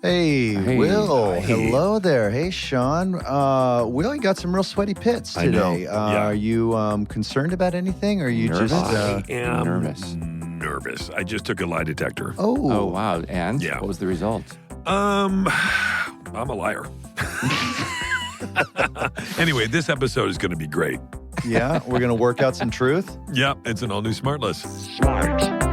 Hey, Will. Hello there. Hey, Sean. Will, you got some real sweaty pits today. I know. Are you concerned about anything? Or are you Nervous? just... I am nervous. I just took a lie detector. Oh, wow. And Yeah. what was the result? I'm a liar. Anyway, this episode is going to be great. yeah? We're going to work out some truth? Yeah, it's an all-new SmartLess. SmartLess.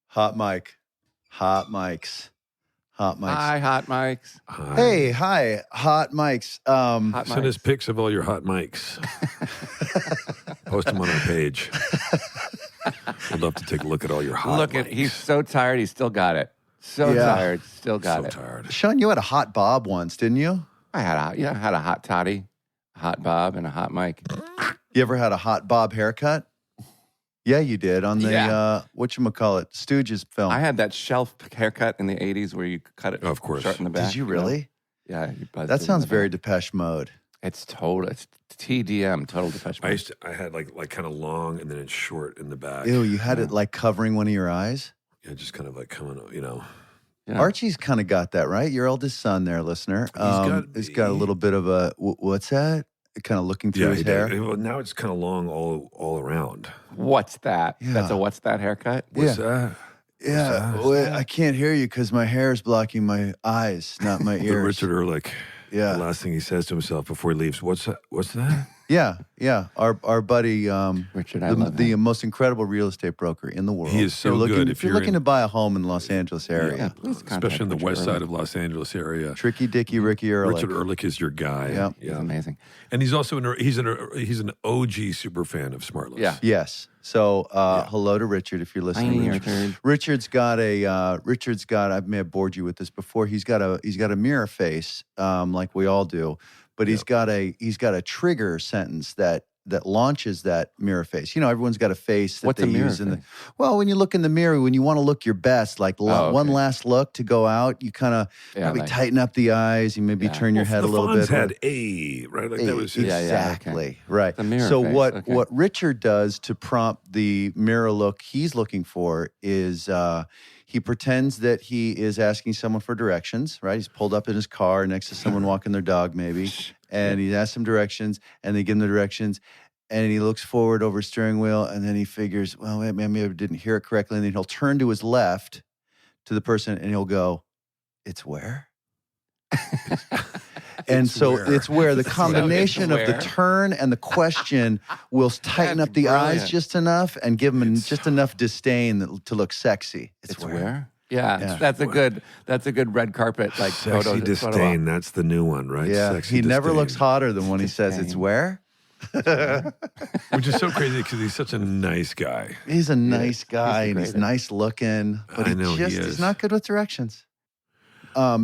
Hot mic. Hot mics. Hot mics. Hi, hot mics. Hi. Hey, hi. Hot mics. Hot Send us mics. pics of all your hot mics. Post them on our page. We'd love to take a look at all your hot Look mics. he's so tired, he's still got it. So Yeah. tired, still got so it. tired. Sean, you had a hot bob once, didn't you? I had a hot toddy, a hot bob, and a hot mic. You ever had a hot bob haircut? Yeah, you did on the, Yeah. whatchamacallit, Stooges film. I had that shelf haircut in the 80s where you cut it Of course. short in the back. Did you know? really? Yeah. You buzzed it That in sounds the very back. Depeche Mode. It's TDM, total Depeche Mode. I had like kind of long and then it's short in the back. Ew, you had it like covering one of your eyes? Yeah, just kind of like coming, Yeah. Archie's kind of got that, right? Your eldest son there, listener. He's got a little bit of a, what's that? Kind of looking through his he did. hair. Well, now it's kind of long all around. What's that? Yeah. That's a what's that haircut? What's that? Yeah, What's well, I can't hear you because my hair is blocking my eyes, not my The ears. Richard Ehrlich. Yeah. The last thing he says to himself before he leaves, what's that? What's that? Yeah. Our buddy, Richard, I love the him. most incredible real estate broker in the world. He is so If you're looking, good. If you're looking to buy a home in the Los Angeles area, Yeah, please contact Especially in the Richard west side Ehrlich. of Los Angeles area. Tricky Dicky Ricky Ehrlich. Richard Ehrlich is your guy. Yeah. He's amazing. And he's also he's an OG super fan of SmartLess. Yeah. Yes. So hello to Richard if you're listening. Hi, Richard. Richard's got I may have bored you with this before. He's got a mirror face, like we all do, but he's got a trigger sentence that launches that mirror face. You know, everyone's got a face that What's they a mirror use in the face? well, when you look in the mirror, when you want to look your best, like okay. one last look to go out, you kind of maybe like- tighten up the eyes, you maybe turn your head a the little Fonz bit. had a, right? Like that was his. Yeah, Exactly. okay. Right. The mirror so face, what okay. what Richard does to prompt the mirror look he's looking for is he pretends that he is asking someone for directions, right? He's pulled up in his car next to someone walking their dog maybe, and he asks them directions, and they give him the directions, and he looks forward over his steering wheel, and then he figures, well, maybe I didn't hear it correctly, and then he'll turn to his left to the person, and he'll go, it's where? And It's so where. it's where the It's combination of the where. turn and the question will tighten That's up the eyes brilliant. just enough and give them just enough disdain to look sexy. It's where? Yeah, Yeah. that's a good red carpet like Sexy photo. disdain. That's the new one, right? Yeah, Sexy he never disdain. looks hotter than when he says it's Disdain. where. Which is so crazy because he's such a nice guy. He's a nice guy the and he's greatest. nice looking, but I know he he's is. not good with directions.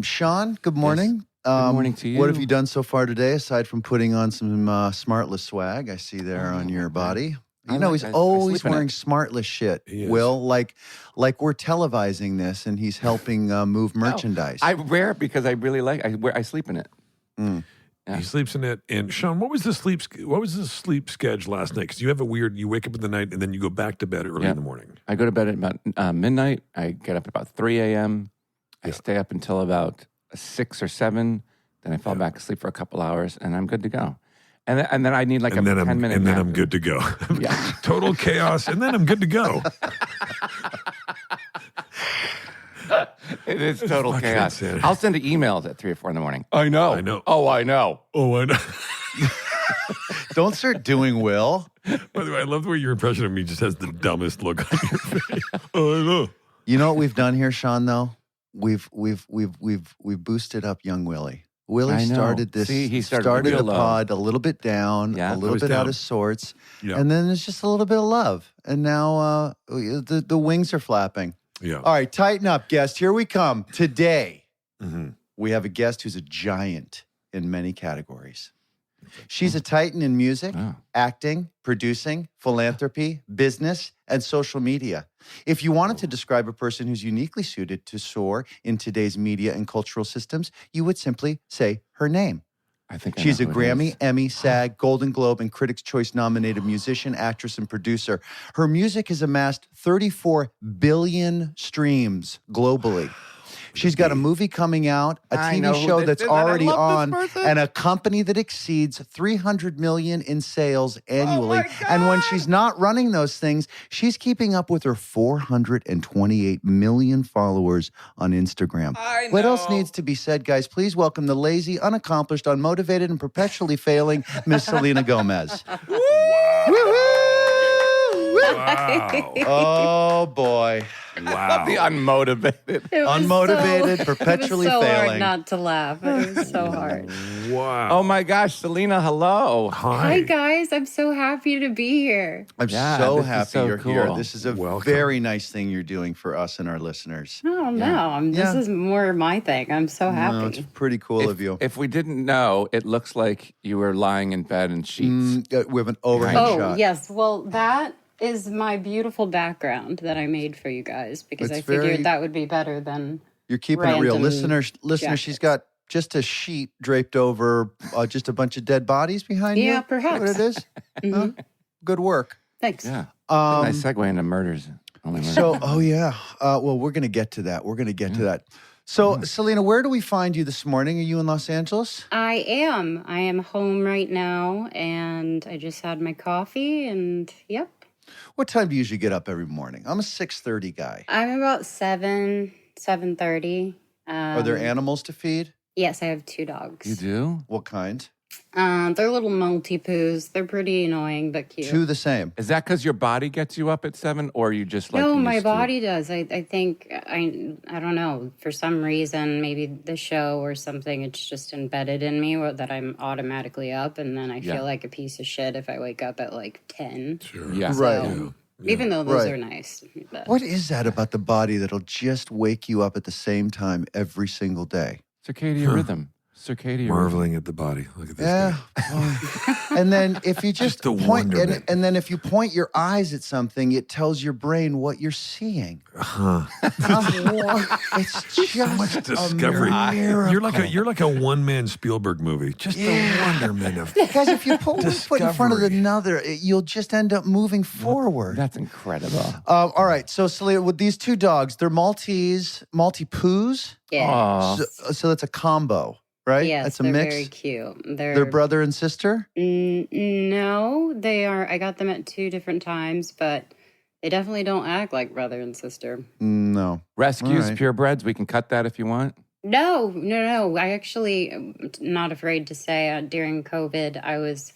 Sean, good morning. Good morning to you. What have you done so far today aside from putting on some SmartLess swag I see there on your body? I You know, like- he's I always sleep in it. wearing SmartLess shit, He is. Will, like we're televising this and he's helping move merchandise. I wear it because I really like. I sleep in it. Yeah. He sleeps in it. And Sean, what was the sleep schedule last night? Because you have you wake up in the night and then you go back to bed early Yeah. in the morning. I go to bed at about midnight. I get up at about 3 a.m. I stay up until about 6 or 7. Then I fall back asleep for a couple hours, and I'm good to go. And then I need like And then 10-minute and then nap. I'm good to go. Yeah. Total chaos, and then I'm good to go. It is total fucking chaos. insanity. I'll send emails at 3 or 4 in the morning. I know. I know. Oh, I know. Oh, I know. Don't start doing Will. By the way, I love the way your impression of me just has the dumbest look on your face. Oh, I know. You know what we've done here, Sean? Though we've boosted up young Willie. Willie I know. started this. See, he started started real the low. pod a little bit down, Yeah. a little was bit out down. of sorts, Yeah. and then there's just a little bit of love, and now the wings are flapping. Yeah. All right, tighten up, guest. Here we come. Today Mm-hmm. we have a guest who's a giant in many categories. She's a titan in music, Oh. acting, producing, philanthropy, business, and social media. If you wanted to describe a person who's uniquely suited to soar in today's media and cultural systems, you would simply say her name. I think She's a I know who it Grammy, is. Emmy, SAG, Golden Globe, and Critics' Choice nominated musician, actress, and producer. Her music has amassed 34 billion streams globally. She's got a movie coming out, a I know TV who show this that's is, and I already love on, this person. and a company that exceeds 300 million in sales annually. my And when God. she's not running those things, she's keeping up with her 428 million followers on Instagram. I What else know. needs to be said, guys? Please welcome the lazy, unaccomplished, unmotivated, and perpetually failing Miss Selena Gomez. Wow. Oh, boy. Wow. The unmotivated. It was Unmotivated, perpetually it was so failing. hard not to laugh. It was so hard. Wow. Oh my gosh, Selena, hello. Hi guys, I'm so happy to be here. I'm Yeah, so this is happy so you're here. cool. This is a Welcome. very nice thing you're doing for us and our listeners. Oh no, Yeah. this is more my thing. I'm so No, it's happy. pretty cool of you. If we didn't know, it looks like you were lying in bed in sheets. We have an overhead Oh shot. yes, well that is my beautiful background that I made for you guys because It's I figured very- that would be better than You're keeping it real. random Listeners, she's jackets. got just a sheet draped over just a bunch of dead bodies behind you. Yeah, Is that what perhaps. it is? Huh? Good work. Thanks. Yeah. Nice segue into murders. Only murders. So, oh yeah. Well, we're going to get to that. We're going to get to that. So, Selena, where do we find you this morning? Are you in Los Angeles? I am home right now and I just had my coffee and yep. What time do you usually get up every morning? I'm a 6:30 guy. I'm about 7:30. Are there animals to feed? Yes, I have 2 dogs. You do? What kind? They're little Maltipoos. They're pretty annoying but cute. Two the same. Is that because your body gets you up at 7, or you just like? No, my used to? body does. I think I don't know, for some reason, maybe the show or something, it's just embedded in me that I'm automatically up, and then I Yeah. feel like a piece of shit if I wake up at like 10. Sure. Yeah. Right. So, even though those Right. are nice. But What is that about the body that'll just wake you up at the same time every single day? Circadian rhythm. Circadian rhythm. Marveling at the body. Look at this Yeah. guy. And then if you just the point wonderment. and then if you point your eyes at something, it tells your brain what you're seeing. Huh. It's just Much discovery. a miracle. You're like a one-man Spielberg movie. Just the wonderment of Guys, if you put one foot in front of Discovery. another, you'll just end up moving forward. That's incredible. All right, so Selena, with these 2 dogs, they're Maltipoos. yeah. Aw. So that's a combo, right? Yes, that's a they're mix. very cute. They're brother and sister. No, they are. I got them at 2 different times, but they definitely don't act like brother and sister. No. Rescues, All right. purebreds. We can cut that if you want. No. I actually am not afraid to say during COVID, I was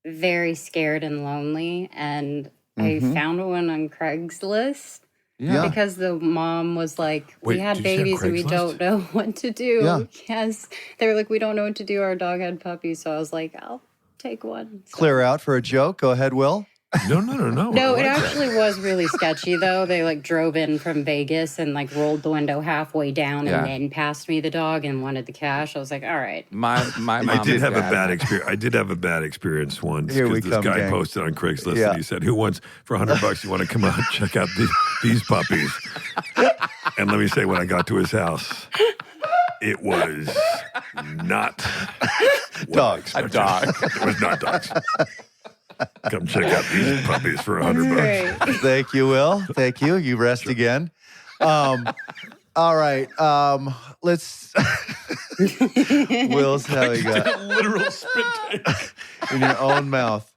very scared and lonely, and I found one on Craigslist. Yeah. Because the mom was like, Wait, we had did you say babies and we Craigslist? don't know what to do. Yeah. Yes. They were like, we don't know what to do. Our dog had puppies. So I was like, I'll take one. So- Clear out for a joke. Go ahead, Will. No. No, I it like that. actually was really sketchy though. They like drove in from Vegas and like rolled the window halfway down Yeah. and then passed me the dog and wanted the cash. I was like, all right. My mom I did and have a dad- bad experience. I did have a bad experience once Here we because this come, guy gang. posted on Craigslist Yeah. and he said, "Who wants for $100? You want to come out and check out these puppies?" And let me say, when I got to his house, it was not what I Dogs. expected. A dog. It was not dogs. Come check out these puppies for $100. Great. Thank you, Will. Thank you. You rest again. All right. Let's. Will's having a Literal spit take. in your own mouth.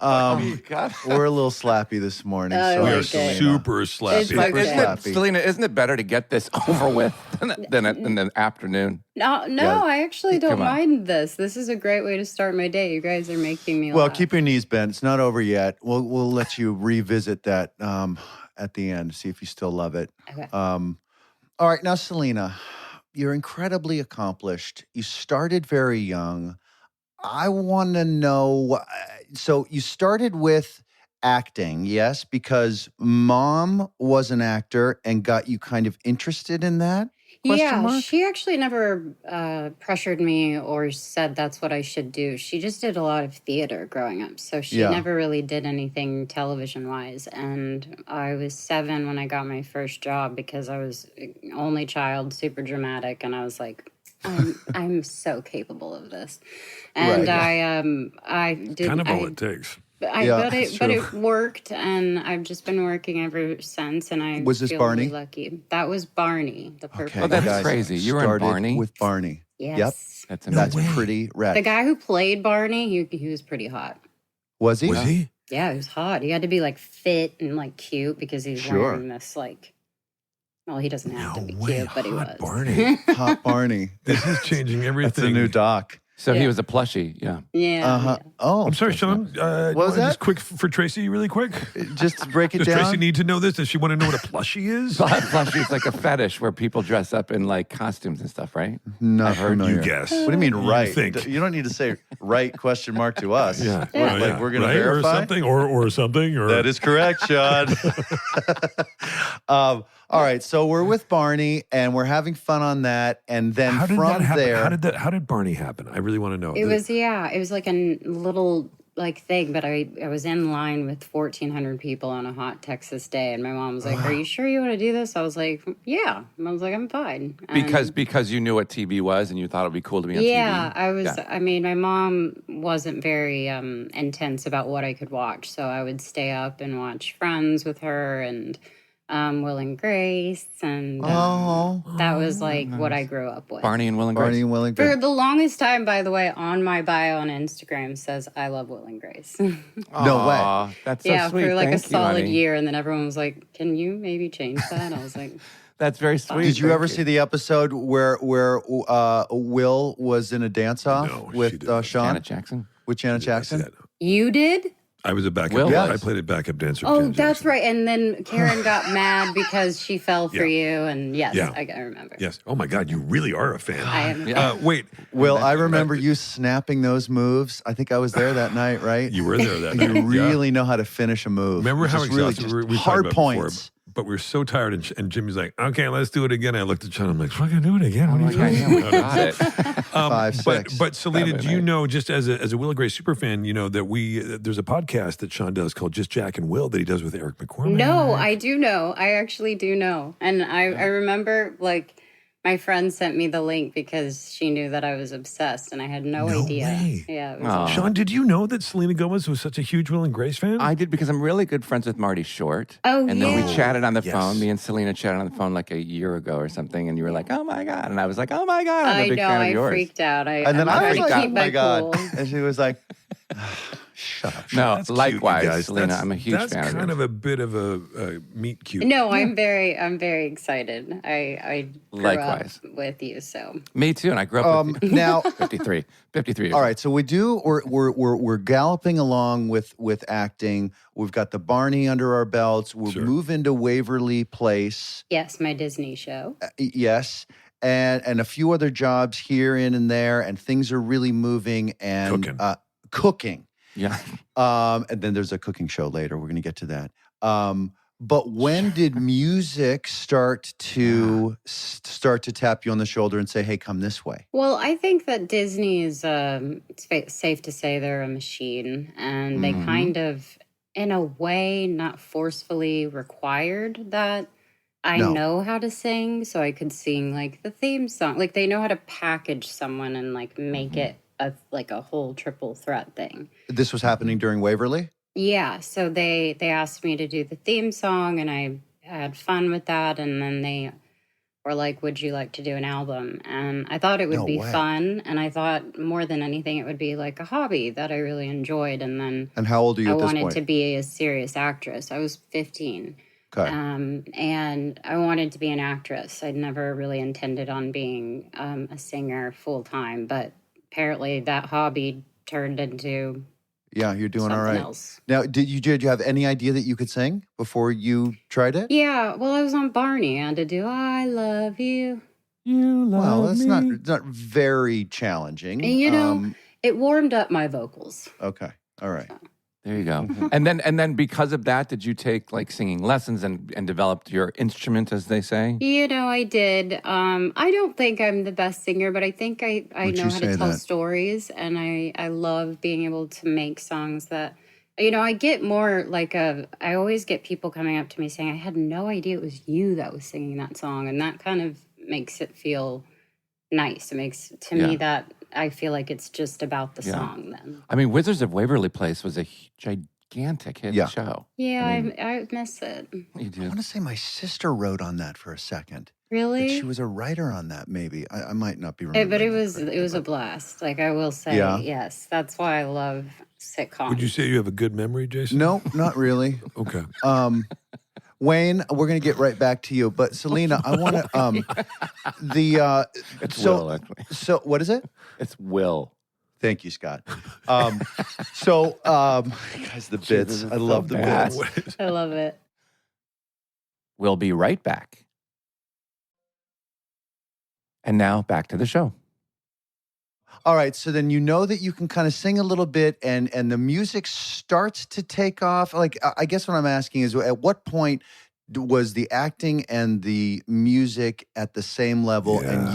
God. We're a little slappy this morning. Oh, Sorry, We are like it. Selena. super slappy. It's Like, okay. isn't it, Selena, isn't it better to get this over with than in the afternoon? No, Yeah. I actually don't Come on. mind this. This is a great way to start my day. You guys are making me Well, laugh. keep your knees bent. It's not over yet. We'll let you revisit that at the end. See if you still love it. Okay. All right, now Selena, you're incredibly accomplished. You started very young. I want to know. So you started with acting, yes, because mom was an actor and got you kind of interested in that. Yeah, mark? she actually never pressured me or said that's what I should do. She just did a lot of theater growing up. So she Yeah. never really did anything television-wise. And I was 7 when I got my first job because I was only child, super dramatic. And I was like, I'm so capable of this. And Right. I did. Kind of all it takes. Yeah, But it's it worked, and I've just been working ever since. And I Was this feel Barney? really lucky. That was Barney, the purple. Okay, Oh, that's guys, crazy. You were in started Barney? with Barney. Yes. Yep. That's That's amazing. pretty rad. The guy who played Barney, he was pretty hot. Was he? Was he? Yeah, he was hot. He had to be like fit and like cute because he's Sure. wearing this like. Well, he doesn't have to No be way, cute, but he hot was. Barney. Hot Barney. This is changing everything. That's a new doc. So he Yeah. was a plushie, yeah. Yeah. Uh-huh. Oh, I'm sorry, Sean. What was that? Just quick for Tracy, really quick. Just to break it Does down. Tracy need to know this? Does she want to know what a plushie is? Plushie is like a fetish where people dress up in like costumes and stuff, right? Not familiar. You guess. What do you mean, right? think. You don't need to say right question mark to us. Yeah. We're, Yeah. like, we're going Right? to verify. Or something, or something. Or That is correct, Sean. All right, so we're with Barney, and we're having fun on that, and then how did from that happen? there, How did Barney happen? I really want to know. It was like a little like thing, but I was in line with 1,400 people on a hot Texas day, and my mom was like, "Are you sure you want to do this?" I was like, "Yeah." And I was like, "I'm fine." And Because you knew what TV was and you thought it would be cool to be on yeah, TV. I was. Yeah. I mean, my mom wasn't very intense about what I could watch, so I would stay up and watch Friends with her and Will and Grace, and that was like what I grew up with. Barney and Will and Grace. Barney and Will and For Grace. the longest time, by the way, on my bio on Instagram says I love Will and Grace. No way. Aw, that's so Yeah, sweet. for like Thank a you, solid honey. year, and then everyone was like, "Can you maybe change that?" I was like, That's very sweet. Did you Thank ever see the episode where Will was in a dance off No, she with didn't. Sean? Janet Jackson? With Janet Jackson? "You did?" I was a backup. Will I was. played a backup dancer. for Oh, Janet that's Jackson. right. And then Karen got mad because she fell for Yeah. you, and yes, Yeah. I remember. Yes. Oh my God, you really are a fan. I am. Yeah. Wait, Will, I remember you snapping those moves. I think I was there that night, right? you were there that night. You Yeah. really know how to finish a move. Remember how Just really exhausted just we talked hard about points. before, but we were so tired, and Jimmy's like, "Okay, let's do it again." I looked at Sean. I'm like, "Fucking do it again." What are you Okay, doing? yeah, we got it. 5, 6. But Selena, Seven, do you eight. know, just as a Will and Grace super fan, you know that there's a podcast that Sean does called Just Jack and Will that he does with Eric McCormick. No, I do know. I actually do know. And I remember like my friend sent me the link because she knew that I was obsessed and I had no No idea. way. Yeah. It was Aw. Sean, did you know that Selena Gomez was such a huge Will and Grace fan? I did because I'm really good friends with Marty Short. Oh, And then yeah. we chatted on the Yes. phone. Me and Selena chatted on the phone like a year ago or something. And you were like, "Oh my God." And I was like, "Oh my God. I'm a I big know. fan of I yours." freaked out. And then I'm I was trying like, to oh keep my God. cool. And she was like, shut up. No, That's cute, you likewise, guys. Selena. That's- I'm a huge that's fan of kind yours. of a bit of a meet cute. No, I'm very excited. I grew Likewise. up with you, so Me too. And I grew up with you. Now, 53 years all right. So we're galloping along with acting. We've got the Barney under our belts. We're Sure. moving to Waverly Place. yes, my Disney show. Yes. And a few other jobs here and there, and things are really moving and Cooking. cooking. Yeah. And then there's a cooking show later. We're going to get to that. But when did music start to tap you on the shoulder and say, "Hey, come this way"? Well, I think that Disney is, it's safe to say they're a machine, and they Mhm. kind of, in a way, not forcefully required that I No. know how to sing, so I could sing like the theme song. Like they know how to package someone and like make it a whole triple threat thing. This was happening during Waverly. Yeah, so they asked me to do the theme song, and I had fun with that. And then they were like, "Would you like to do an album?" And I thought it would No be way. fun, and I thought more than anything, it would be like a hobby that I really enjoyed. And then And how old are you I at this wanted point? to be a serious actress. I was 15, Okay. and I wanted to be an actress. I'd never really intended on being a singer full time, but apparently that hobby turned into Yeah, you're doing something all right. else. Now, did you have any idea that you could sing before you tried it? Yeah, well, I was on Barney. I had to do "I Love You." You love Well, that's me. not very challenging. And, you know, it warmed up my vocals. Okay. All right. There you go. And then because of that, did you take like singing lessons and developed your instrument, as they say? I did. I don't think I'm the best singer, but I think I Would know you how say to tell that? stories, and I love being able to make songs that, I get more like I always get people coming up to me saying, I had no idea it was you that was singing that song. And that kind of makes it feel nice. It makes, to me, that I feel like it's just about the song then. I mean, Wizards of Waverly Place was a gigantic hit show. Yeah, I mean, I miss it. You do. I want to say my sister wrote on that for a second. Really? Like she was a writer on that, maybe. I might not be remembering. But it that was a blast. Like, I will say, yes. That's why I love sitcoms. Would you say you have a good memory, Jason? No, not really. Okay. Wayne, we're going to get right back to you. But Selena, I want to, It's Will, actually. So what is it? It's Will. Thank you, Scott. Guys, the bits. I love the bits. I love it. We'll be right back. And now back to the show. All right, so then you know that you can kind of sing a little bit and the music starts to take off. Like, I guess what I'm asking is, at what point was the acting and the music at the same level? Yeah.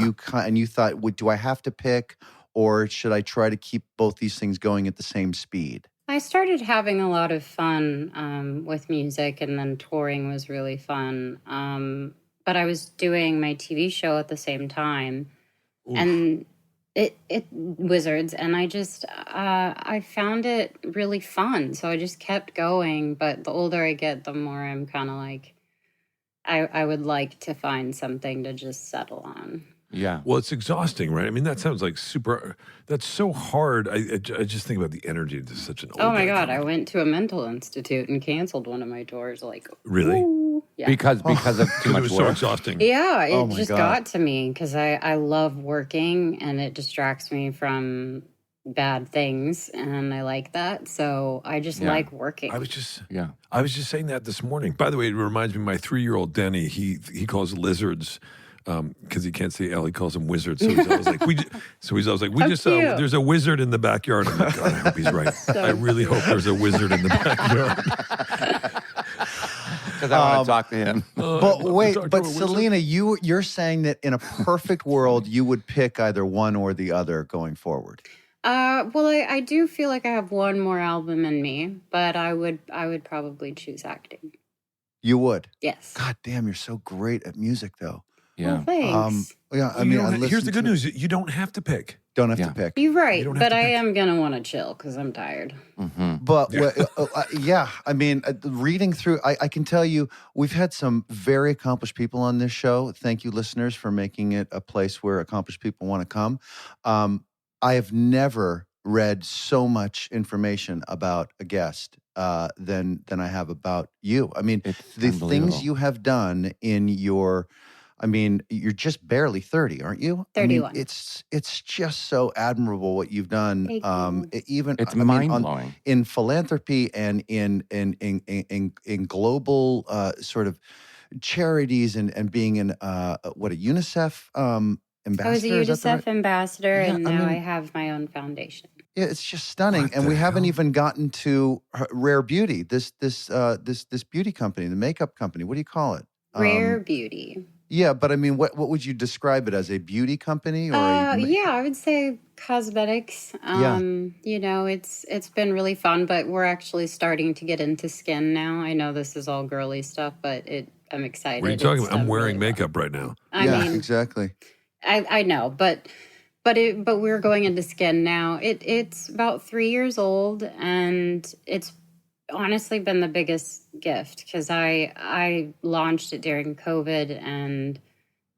And you thought, do I have to pick, or should I try to keep both these things going at the same speed? I started having a lot of fun with music, and then touring was really fun. But I was doing my TV show at the same time. Oof. And it Wizards, and I just I found it really fun, so I just kept going. But the older I get, the more I'm kind of like, I would like to find something to just settle on. Yeah. Well, it's exhausting, right? I mean, that sounds like that's so hard. I just think about the energy to such an old Oh my God, I went to a mental institute and canceled one of my tours. Like, really? Ooh. Yeah. Because of too much it was work. so exhausting. Yeah, it just God. got to me because I love working, and it distracts me from bad things, and I like that. So I just like working. I was just saying that this morning. By the way, it reminds me of my 3-year-old Denny. He calls lizards because he can't say L, he calls them wizards. So he's always like, there's a wizard in the backyard. I'm like, God, I hope he's right. I really hope there's a wizard in the backyard. Because I want to talk to him. But wait, Selena, you're saying that in a perfect world, you would pick either one or the other going forward. Well, I do feel like I have one more album in me, but I would probably choose acting. You would? Yes. God damn, you're so great at music, though. Yeah. Well, thanks. Here's the good news: you don't have to pick. Don't have to pick. You're right, but I am gonna want to chill because I'm tired. Mm-hmm. But I mean, reading through, I can tell you, we've had some very accomplished people on this show. Thank you, listeners, for making it a place where accomplished people want to come. I have never read so much information about a guest than I have about you. I mean, the things you have done in your. I mean, you're just barely 30, aren't you? 31. I mean, it's just so admirable what you've done. It's mind-blowing. In philanthropy and in global sort of charities and being a UNICEF ambassador. I was a UNICEF ambassador, and now I have my own foundation. Yeah, it's just stunning, and we haven't even gotten to Rare Beauty. This beauty company, the makeup company. What do you call it? Rare Beauty. Yeah, but I mean, what would you describe it as? A beauty company, or yeah, I would say cosmetics. It's been really fun, but we're actually starting to get into skin now. I know this is all girly stuff, but I'm excited. What are you talking about? I'm wearing makeup right now. I mean, exactly. I know, but we're going into skin now. It's about 3 years old, and it's honestly been the biggest gift because I launched it during COVID, and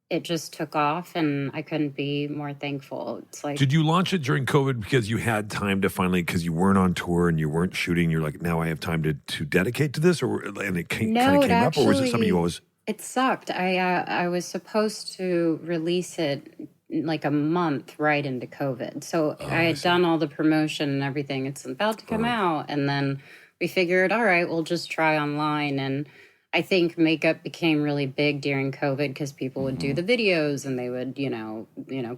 it just took off, and I couldn't be more thankful. It's like, did you launch it during COVID because you had time to finally, because you weren't on tour and you weren't shooting, you're like, now I have time to dedicate to this, and it kind of came up, or was it something you always? It sucked. I was supposed to release it like a month right into COVID, so I had done all the promotion and everything. It's about to come out, and then we figured, all right, we'll just try online. And I think makeup became really big during COVID because people would do the videos and they would,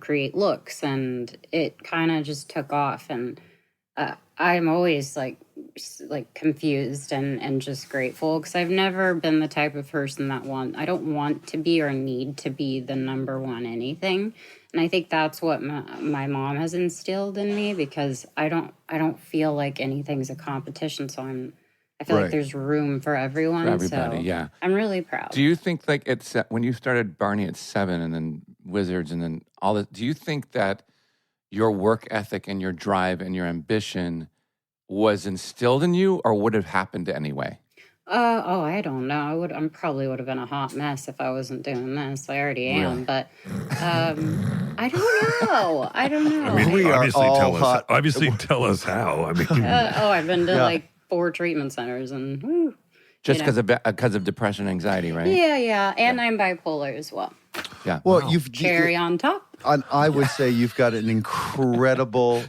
create looks, and it kind of just took off. And I'm always like like confused and just grateful, because I've never been the type of person that I don't want to be or need to be the number one anything. And I think that's what my mom has instilled in me, because I don't feel like anything's a competition. So I feel like there's room for everyone. For everybody, so yeah. I'm really proud. Do you think like it's when you started Barney at 7 and then Wizards and then all that, do you think that your work ethic and your drive and your ambition was instilled in you, or would have happened anyway? I don't know. I probably would have been a hot mess if I wasn't doing this. I already am, but I don't know. I don't know. I mean, We are all hot. Obviously, tell us how. I mean, I've been to like 4 treatment centers, and whew, Just because of depression and anxiety, right? yeah, and I'm bipolar as well. Yeah. Well, Wow. you've Cherry on top. I would say you've got an incredible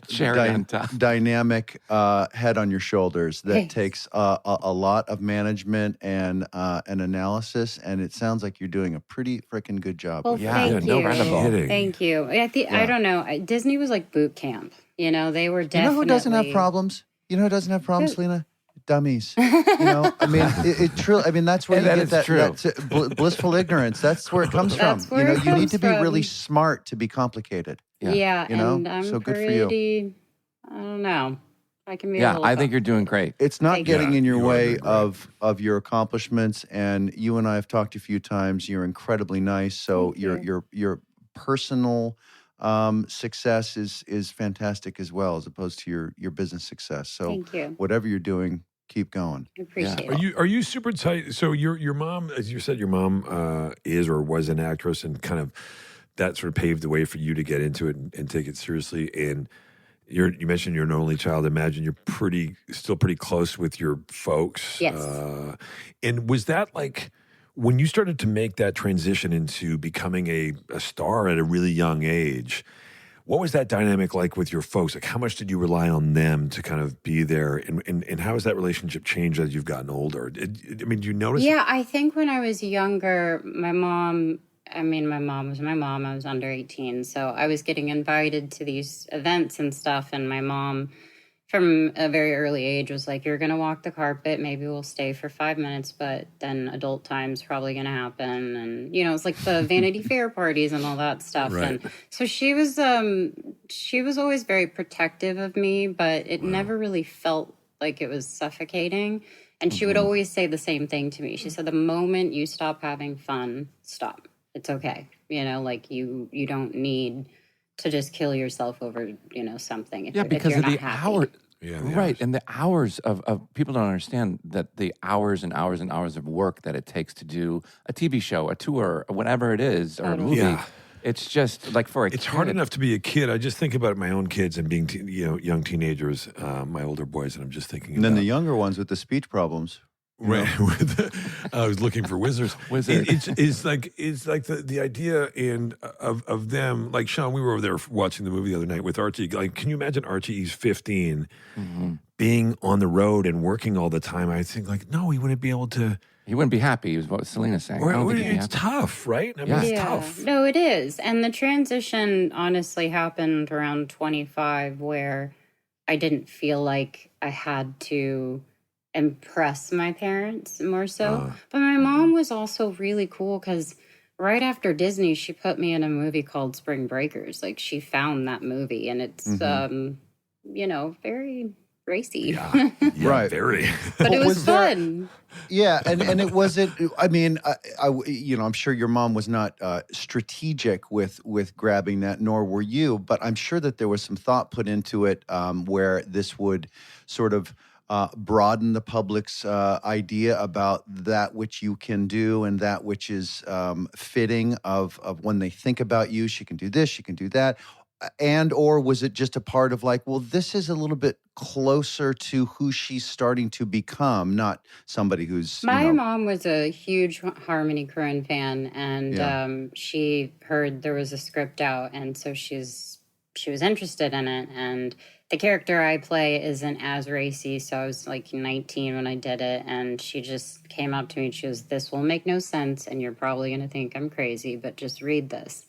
dynamic head on your shoulders that takes a lot of management and an analysis, and it sounds like you're doing a pretty freaking good job. Well, with thank no you. incredible. Thank you. I don't know. Disney was like boot camp. You know, they were definitely. You know who doesn't have problems? You know who doesn't have problems, Selena? Dummies. You know, I mean, it truly. I mean, that's where you get that blissful ignorance. That's where it comes from. Where you it you need comes to be from. really smart to be complicated. Yeah, You know? and I'm So good for pretty. I don't know. I can be. Yeah, a little I think you're doing great. It's not getting in your you are way doing great. of your accomplishments. And you and I have talked a few times. You're incredibly nice. So Thank your personal success is fantastic as well, as opposed to your business success. So Thank you. whatever you're doing, keep going. I appreciate it. Are you super tight? So your mom, as you said, your mom is or was an actress, and kind of that sort of paved the way for you to get into it and take it seriously. And you mentioned you're an only child. I imagine you're still pretty close with your folks. Yes. And was that like when you started to make that transition into becoming a star at a really young age? What was that dynamic like with your folks? Like, how much did you rely on them to kind of be there? And how has that relationship changed as you've gotten older? I mean, do you notice? Yeah, I think when I was younger, my mom was my mom. I was under 18. So I was getting invited to these events and stuff. And my mom, from a very early age, was like, you're going to walk the carpet. Maybe we'll stay for 5 minutes, but then adult time's probably going to happen. And, you know, it's like the Vanity Fair parties and all that stuff. Right. And so she was always very protective of me, but it never really felt like it was suffocating. And she would always say the same thing to me. She said, the moment you stop having fun, stop. It's okay. You know, like you don't need to just kill yourself over, you know, something. If Because you're of not the happy. hour. Yeah, Right. And the hours of people don't understand that the hours and hours and hours of work that it takes to do a TV show, a tour, or whatever it is, or a movie. Yeah. It's just like for a It's kid. hard enough to be a kid. I just think about my own kids and being, young teenagers, my older boys, and I'm just thinking. And then the younger ones with the speech problems. Right. I was looking for wizards. It's like the idea of them. Like Sean, we were over there watching the movie the other night with Archie. Like, can you imagine Archie? He's 15, being on the road and working all the time. I think like, no, he wouldn't be able to. He wouldn't be happy, is what Selena's saying. I don't think he'd be It's happy. tough, right? I mean, it's tough. No, it is. And the transition honestly happened around 25, where I didn't feel like I had to impress my parents more so. But my mom was also really cool, because right after Disney, she put me in a movie called Spring Breakers. Like, she found that movie, and it's very racy. Yeah, Right. Very. But it was Was there- fun. Yeah, and it wasn't. I mean, I'm sure your mom was not strategic with grabbing that, nor were you. But I'm sure that there was some thought put into it, where this would sort of broaden the public's idea about that which you can do and that which is fitting of when they think about you. She can do this, she can do that. And or was it just a part of like, well, this is a little bit closer to who she's starting to become, not somebody who's My mom was a huge Harmony Korine fan, and she heard there was a script out, and so she was interested in it. And the character I play isn't as racy, so I was like 19 when I did it, and she just came up to me and she goes, "This will make no sense, and you're probably going to think I'm crazy, but just read this."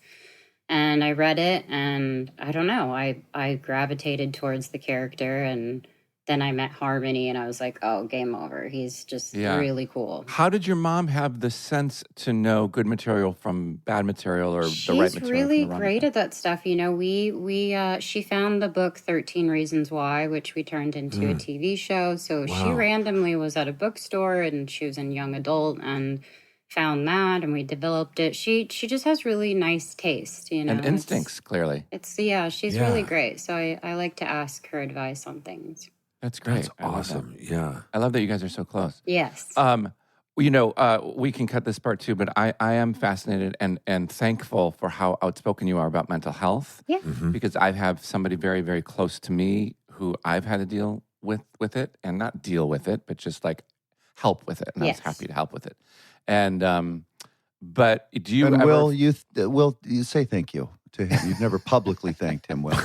And I read it, and I don't know, I gravitated towards the character, and then I met Harmony, and I was like, oh, game over. He's just Yeah. really cool. How did your mom have the sense to know good material from bad material or the right She's material really from the wrong great material? at that stuff. You know, she found the book 13 Reasons Why, which we turned into a TV show. So she Wow. randomly was at a bookstore, and she was in young adult and found that, and we developed it. She just has really nice taste, you know. And instincts, clearly. She's Yeah. really great. So I like to ask her advice on things. That's great. That's I love that. awesome. Yeah. I love that you guys are so close. Yes. We can cut this part too, but I am fascinated and thankful for how outspoken you are about mental health. Yeah. Because I have somebody very, very close to me who I've had to deal with it, and not deal with it, but just like help with it. And I was Yes. happy to help with it. And but do you And ever Will, you say thank you to him? You've never publicly thanked him, Will.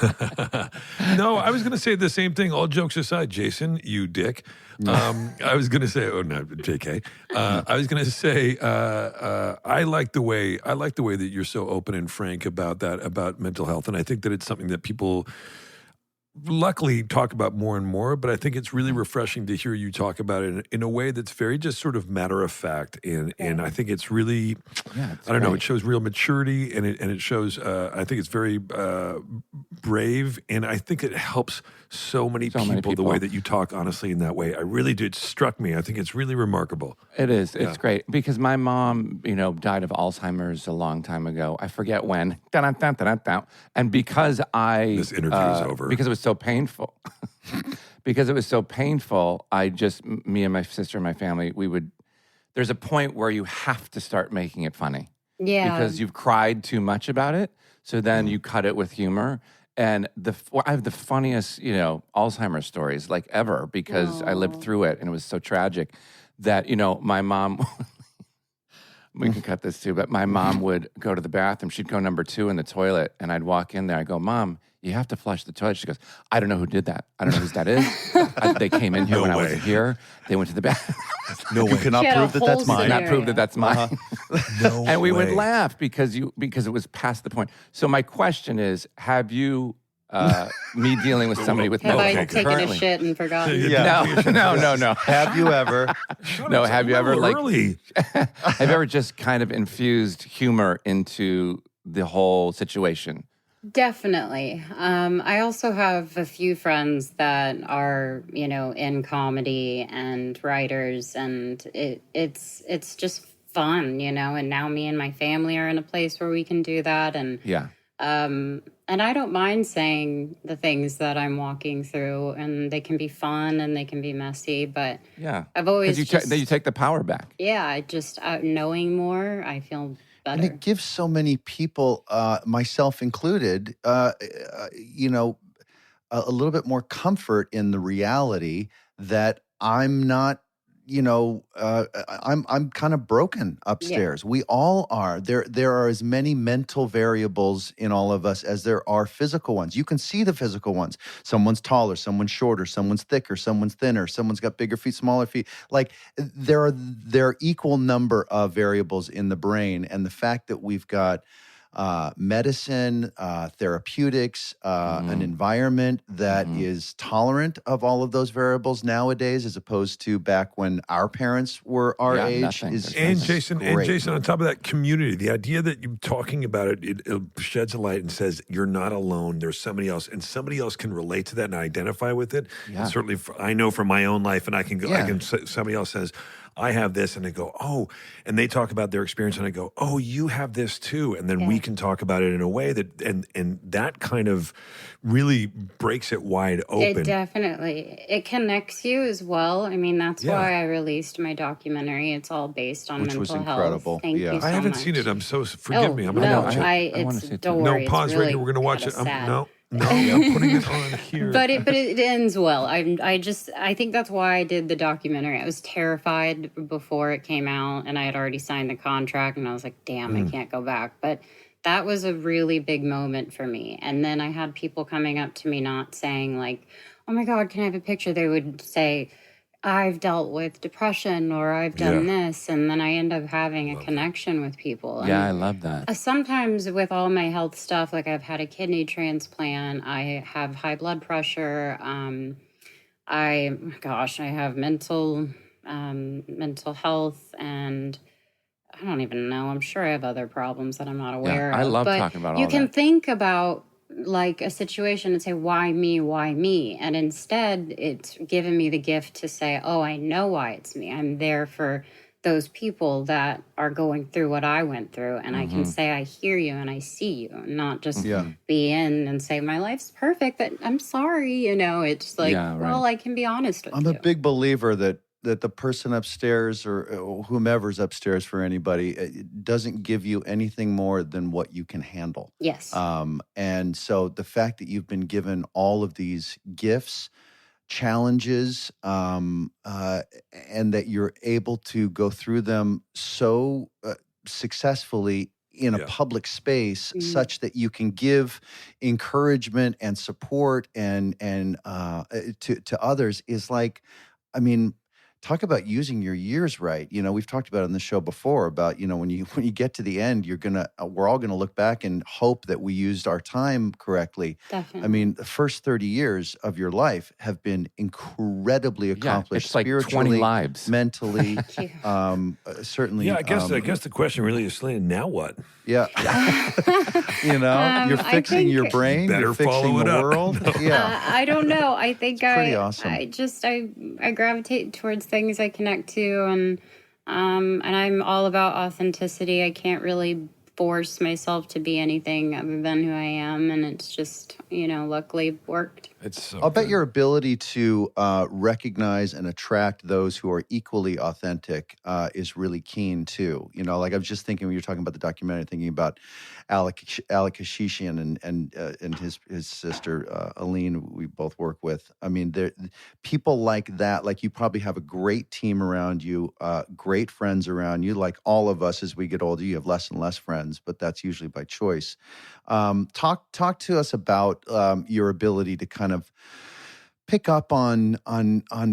No, I was going to say the same thing. All jokes aside, Jason, you dick. I was going to say, oh no, JK. I was going to say, I like the way that you're so open and frank about that, about mental health, and I think that it's something that people luckily talk about more and more, but I think it's really refreshing to hear you talk about it in a way that's very just sort of matter of fact. And I think it's really, it's I don't know, great. it shows real maturity, and it shows, I think it's very brave, and I think it helps so many people the way that you talk honestly in that way. I really do. It struck me. I think it's really remarkable. It is. It's Yeah. great because my mom, died of Alzheimer's a long time ago. I forget when. Dun-dun-dun-dun-dun-dun. And because This interview is over. Because it was so painful. Because it was so painful, me and my sister and my family, there's a point where you have to start making it funny. Yeah. Because you've cried too much about it. So then you cut it with humor. And I have the funniest, Alzheimer's stories like ever because I lived through it and it was so tragic that, my mom, we can cut this too, but my mom would go to the bathroom. She'd go number 2 in the toilet and I'd walk in there. I go, Mom, you have to flush the toilet. She goes, I don't know who did that. I don't know who that is. They came in here when I wasn't here. They went to the bathroom. No way. You cannot She had a prove that whole that's mine. Cannot prove that that's mine. No And we would way. laugh because it was past the point. So my question is, have you, me dealing with somebody with Have mental I health taken currently? a shit and forgotten? Yeah. No. Have you ever? No, have you ever early? have you ever just kind of infused humor into the whole situation? Definitely. I also have a few friends that are, in comedy and writers, and it's just fun, and now me and my family are in a place where we can do that, and Yeah. and I don't mind saying the things that I'm walking through, and they can be fun and they can be messy, but Yeah. I've always Because you take the power back. I just knowing more, I feel better. And it gives so many people, myself included, a little bit more comfort in the reality that I'm not, I'm kind of broken upstairs. We all are. There are as many mental variables in all of us as there are physical ones. You can see the physical ones. Someone's taller, someone's shorter, someone's thicker, someone's thinner, someone's got bigger feet, smaller feet. Like there are equal number of variables in the brain, and the fact that we've got medicine, therapeutics, an environment that is tolerant of all of those variables nowadays, as opposed to back when our parents were our age, nothing. is And great. Jason, on top of that, community. The idea that you're talking about it sheds a light and says you're not alone. There's somebody else, and somebody else can relate to that and identify with it. Yeah. And certainly, I know from my own life, and I can go. Somebody else says, I have this, and they go, oh, and they talk about their experience, and I go, oh, you have this too, and then we can talk about it in a way that, and that kind of really breaks it wide open. It definitely, it connects you as well. I mean, that's why I released my documentary. It's all based on Which mental was health. incredible. Thank Yeah. you so I haven't much. seen it. I'm so forgive me. I'm gonna no, watch it. I wanna it's see it too. don't No, worry. it's pause right really here. We're gonna watch it. kinda sad. No, I'm putting it on here. But it ends well. I think that's why I did the documentary. I was terrified before it came out, and I had already signed the contract, and I was like, damn, I can't go back. But that was a really big moment for me. And then I had people coming up to me, not saying like, oh my God, can I have a picture? They would say, I've dealt with depression, or I've done this. And then I end up having a connection with people. Yeah, I And love that. sometimes with all my health stuff, like I've had a kidney transplant, I have high blood pressure, I have mental health, and I don't even know. I'm sure I have other problems that I'm not aware I of. love But talking about you all can that. think about like a situation and say, why me? Why me? And instead, it's given me the gift to say, oh, I know why it's me. I'm there for those people that are going through what I went through. And I can say, I hear you and I see you, and not just be in and say, my life's perfect, but I'm sorry. It's like, well, I can be honest with you. I'm a big believer that the person upstairs or whomever's upstairs for anybody it doesn't give you anything more than what you can handle. Yes. And so the fact that you've been given all of these gifts, challenges, and that you're able to go through them so successfully in a public space, such that you can give encouragement and support and to others is like, I mean, talk about using your years right. We've talked about it on the show before about, when you get to the end, we're all gonna look back and hope that we used our time correctly. Definitely. I mean, the first 30 years of your life have been incredibly accomplished, it's like 20 spiritually, lives. mentally, Thank you. certainly. Yeah, I guess the question really is, Selena, now what? Yeah. You're fixing your brain, Better you're fixing follow the it up. world. Yeah. I don't know. I think pretty awesome. I gravitate towards things I connect to, and I'm all about authenticity. I can't really force myself to be anything other than who I am, and it's just, luckily worked. It's so I'll bet good. your ability to recognize and attract those who are equally authentic is really keen too. Like I was just thinking when you were talking about the documentary, thinking about Alec Kashishian and his sister Aline, we both work with. I mean, people like that. Like you probably have a great team around you, great friends around you. Like all of us, as we get older, you have less and less friends, but that's usually by choice. Talk to us about your ability to kind of pick up on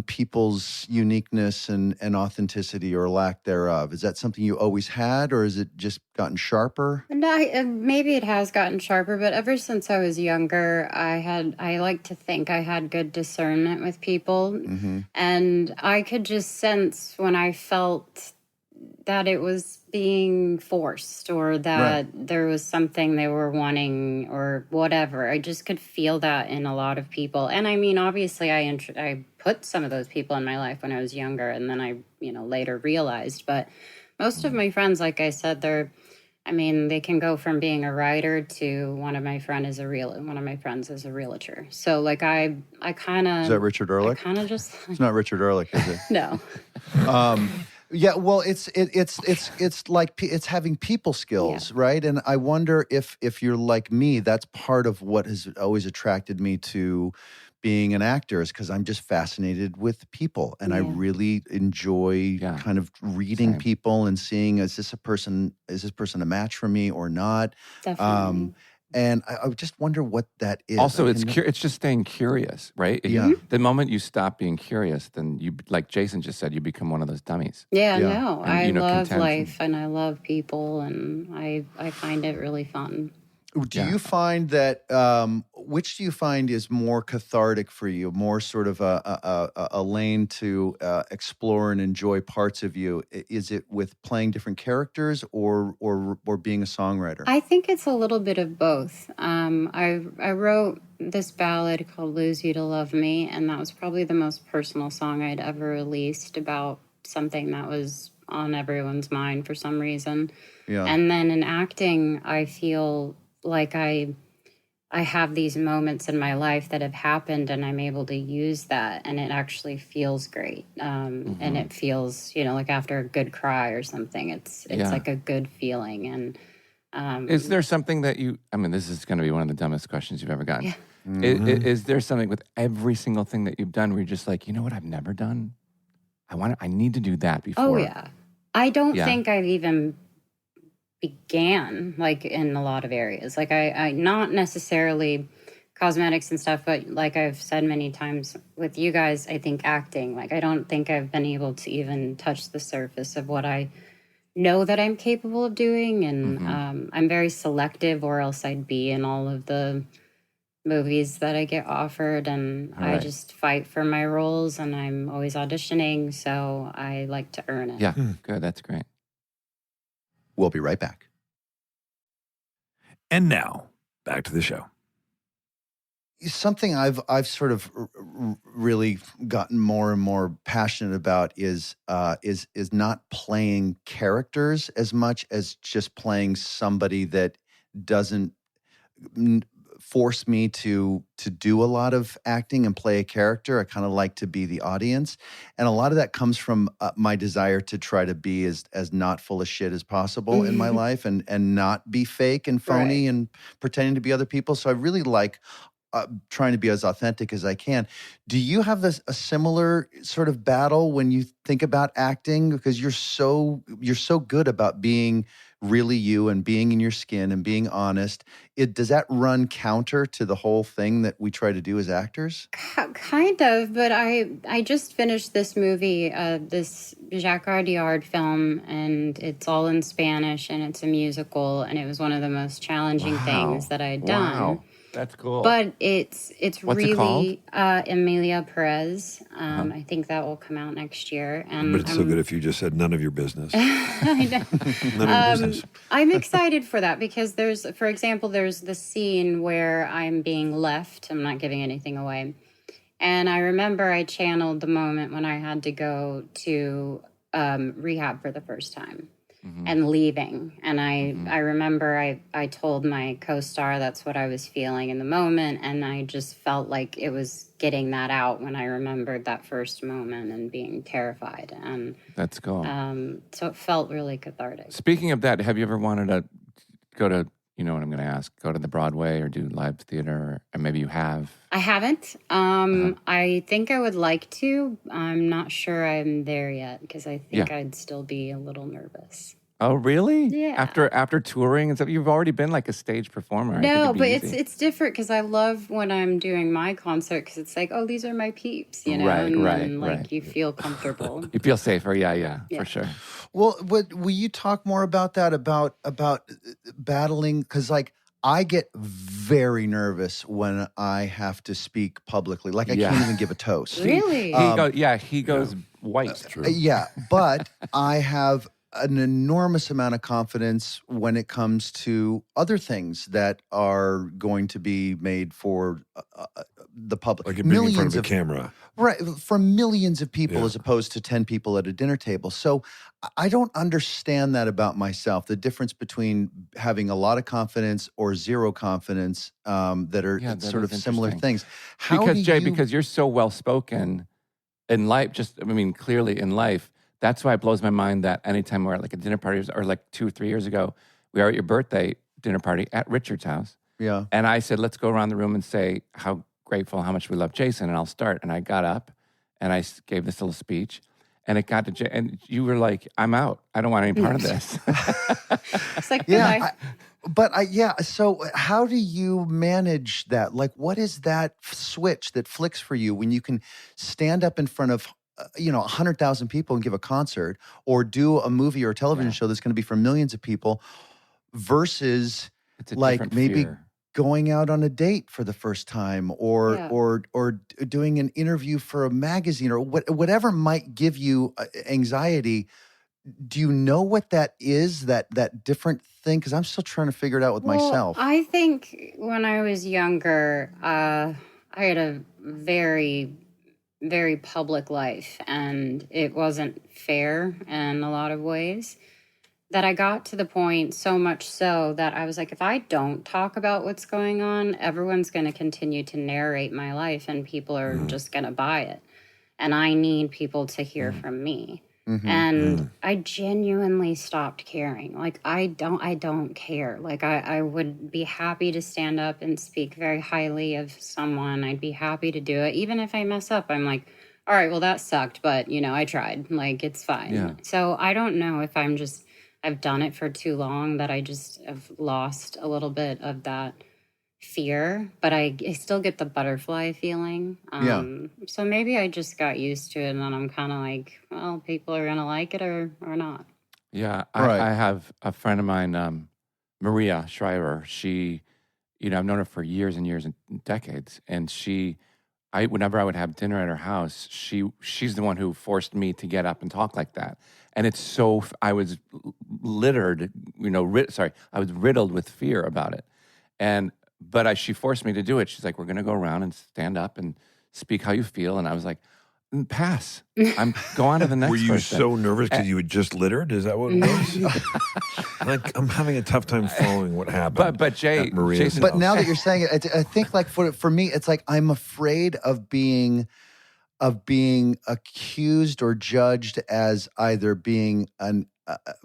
people's uniqueness and authenticity or lack thereof. Is that something you always had, or has it just gotten sharper? No, maybe it has gotten sharper, but ever since I was younger, I like to think I had good discernment with people, and I could just sense when I felt that it was being forced or that there was something they were wanting or whatever. I just could feel that in a lot of people. And I mean, obviously I put some of those people in my life when I was younger, and then I, later realized, but most of my friends, like I said, they can go from being a writer to one of my friends is a realtor. So like I kind of... Is that Richard Ehrlich? I kind of just... It's not Richard Ehrlich, is it? No. Yeah, well, it's like it's having people skills, right? And I wonder if you're like me, that's part of what has always attracted me to being an actor, is because I'm just fascinated with people, and I really enjoy kind of reading people and seeing, is this person a match for me or not? Definitely. And I just wonder what that is. Also, it's just staying curious, right? The moment you stop being curious, then you, like Jason just said, you become one of those dummies. Yeah, no. And, I love life and I love people, and I find it really fun. Do you find that, which do you find is more cathartic for you, more sort of a lane to explore and enjoy parts of you? Is it with playing different characters or being a songwriter? I think it's a little bit of both. I wrote this ballad called Lose You to Love Me, and that was probably the most personal song I'd ever released about something that was on everyone's mind for some reason. Yeah. And then in acting, I feel like I have these moments in my life that have happened, and I'm able to use that, and it actually feels great. And it feels, like after a good cry or something, it's like a good feeling. And is there something that this is going to be one of the dumbest questions you've ever gotten. Yeah. Is there something with every single thing that you've done where you're just like, you know what I've never done? I need to do that before. Oh yeah. I don't think I've even began like in a lot of areas. Like I not necessarily cosmetics and stuff, but like I've said many times with you guys, I think acting, like I don't think I've been able to even touch the surface of what I know that I'm capable of doing. And I'm very selective, or else I'd be in all of the movies that I get offered, and I just fight for my roles, and I'm always auditioning, so I like to earn it. Yeah, good. That's great. We'll be right back. And now, back to the show. Something I've sort of really gotten more and more passionate about is not playing characters as much as just playing somebody that doesn't force me to do a lot of acting and play a character. I kind of like to be the audience, and a lot of that comes from my desire to try to be as not full of shit as possible in my life, and not be fake and phony and pretending to be other people. So I really like trying to be as authentic as I can. Do you have a similar sort of battle when you think about acting? Because you're so good about being really you and being in your skin and being honest. Does that run counter to the whole thing that we try to do as actors? Kind of, but I just finished this movie, this Jacques Audiard film, and it's all in Spanish, and it's a musical, and it was one of the most challenging things that I'd done. Wow. That's cool. But it's What's really it called? Emilia Perez. I think that will come out next year. And But it's so good if you just said none of your business. I know. None of your business. I'm excited for that because there's the scene where I'm being left. I'm not giving anything away. And I remember I channeled the moment when I had to go to rehab for the first time. And leaving. And I remember I told my co-star that's what I was feeling in the moment. And I just felt like it was getting that out when I remembered that first moment and being terrified. And that's cool. So it felt really cathartic. Speaking of that, have you ever wanted to go to, you know what I'm going to ask, go to the Broadway or do live theater? Or maybe you have. I haven't. I think I would like to. I'm not sure I'm there yet because I think I'd still be a little nervous. Oh, really? Yeah. After touring and stuff, you've already been like a stage performer. No, but it's different because I love when I'm doing my concert because it's like, oh, these are my peeps, you know, and you feel comfortable. You feel safer, yeah, for sure. Well, will you talk more about that, about battling? Because like I get very nervous when I have to speak publicly. Like I can't even give a toast. Really? He goes white. That's true. Yeah, but I have an enormous amount of confidence when it comes to other things that are going to be made for the public. Like being in front of a camera. Right, for millions of people as opposed to 10 people at a dinner table. So I don't understand that about myself, the difference between having a lot of confidence or zero confidence that are sort of similar things. Because you're so well-spoken in life, clearly in life, that's why it blows my mind that anytime we're at like a dinner party, or like 2 or 3 years ago, we were at your birthday dinner party at Richard's house. Yeah. And I said, let's go around the room and say how grateful, how much we love Jason, and I'll start. And I got up and I gave this little speech, and it got to and you were like, I'm out. I don't want any part of this. It's like, so how do you manage that? Like, what is that switch that flicks for you when you can stand up in front of 100,000 people and give a concert, or do a movie or a television show that's going to be for millions of people, versus like maybe going out on a date for the first time, or doing an interview for a magazine, or whatever might give you anxiety. Do you know what that is, that different thing? Because I'm still trying to figure it out with myself. I think when I was younger, I had a very, very public life, and it wasn't fair in a lot of ways. That I got to the point, so much so that I was like, if I don't talk about what's going on, everyone's going to continue to narrate my life, and people are just going to buy it. And I need people to hear from me. And I genuinely stopped caring. Like, I don't care. Like, I would be happy to stand up and speak very highly of someone. I'd be happy to do it. Even if I mess up, I'm like, all right, well, that sucked, but, I tried. Like, it's fine. Yeah. So I don't know if I've done it for too long that I just have lost a little bit of that fear, but I still get the butterfly feeling. So maybe I just got used to it, and then I'm kind of like, well, people are going to like it or not. Yeah. I have a friend of mine, Maria Schreiber. She, I've known her for years and years and decades, and whenever I would have dinner at her house, she's the one who forced me to get up and talk like that. And it's so, I was littered, I was riddled with fear about it. But she forced me to do it. She's like, we're going to go around and stand up and speak how you feel. And I was like, pass. Go on to the next person. Were you so nervous because you had just littered? Is that what it was? I'm having a tough time following what happened. But Jay, Jason, but now that you're saying it, I think like for me, it's like I'm afraid of being accused or judged as either being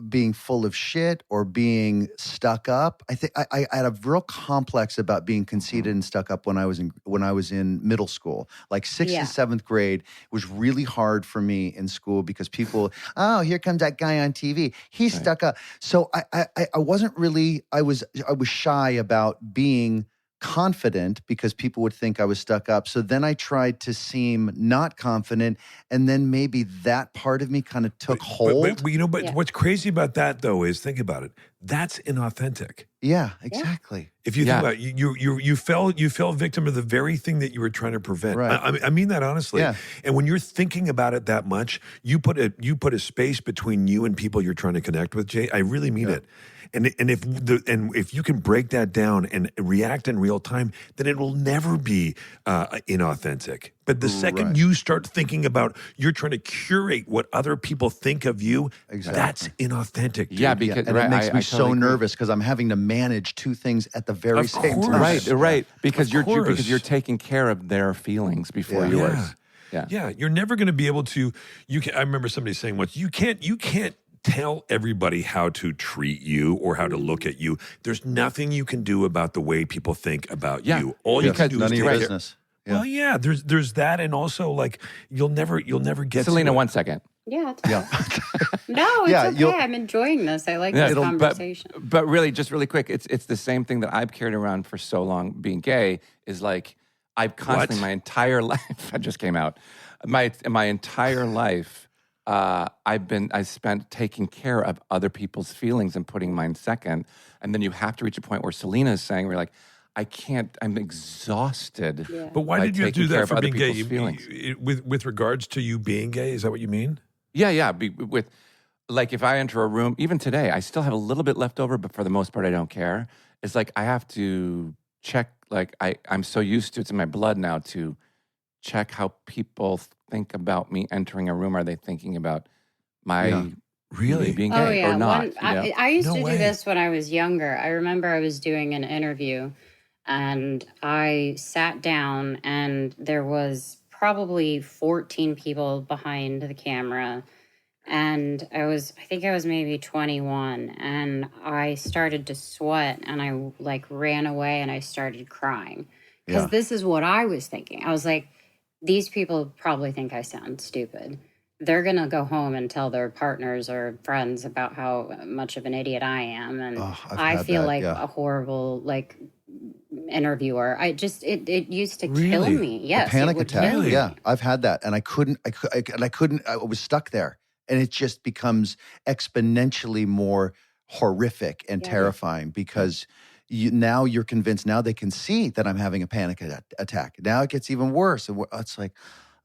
being full of shit or being stuck up. I think I had a real complex about being conceited and stuck up when I was in middle school. Like 6th and 7th grade was really hard for me in school because people, oh, here comes that guy on TV. He's stuck up. So I wasn't really, I was shy about being confident because people would think I was stuck up. So then I tried to seem not confident, and then maybe that part of me kind of took hold. But what's crazy about that though is, think about it. That's inauthentic. Yeah, exactly. If you think about it, you fell victim of the very thing that you were trying to prevent. Right. I mean that honestly. Yeah. And when you're thinking about it that much, you put a space between you and people you're trying to connect with, Jay. I really mean it. And if you can break that down and react in real time, then it will never be inauthentic. But the second you start thinking about you're trying to curate what other people think of you, that's inauthentic. Dude. Yeah, because and it makes me so nervous because I'm having to manage two things at the very same time. Right. Because you're taking care of their feelings before yours. Yeah. You're never going to be able to. I remember somebody saying once, you can't tell everybody how to treat you or how to look at you. There's nothing you can do about the way people think about you. All you can do is none of your business. Well, there's that, and also like you'll never get Selena. to 1 second. No, it's okay. I'm enjoying this. I like this conversation. But really, just really quick, it's the same thing that I've carried around for so long. Being gay is like I've constantly my entire life. I just came out. My entire life. I spent taking care of other people's feelings and putting mine second. And then you have to reach a point where Selena is saying, we're like, I can't, I'm exhausted. Yeah. But why did you do that for being gay? With regards to you being gay, is that what you mean? Yeah. Like if I enter a room, even today, I still have a little bit left over, but for the most part, I don't care. It's like I have to check, like I'm so used to, it's in my blood now to check how people think about me entering a room. Are they thinking about me being gay or not? I used to do this when I was younger. I remember I was doing an interview and I sat down and there was probably 14 people behind the camera. And I think I was maybe 21 and I started to sweat and I like ran away and I started crying because this is what I was thinking. I was like, these people probably think I sound stupid. They're going to go home and tell their partners or friends about how much of an idiot I am. And I feel like a horrible, like, interviewer. It used to kill me. Yes. A panic attack. Yeah. I've had that. And I was stuck there. And it just becomes exponentially more horrific and terrifying because now you're convinced, now they can see that I'm having a panic attack. Now it gets even worse. And it's like,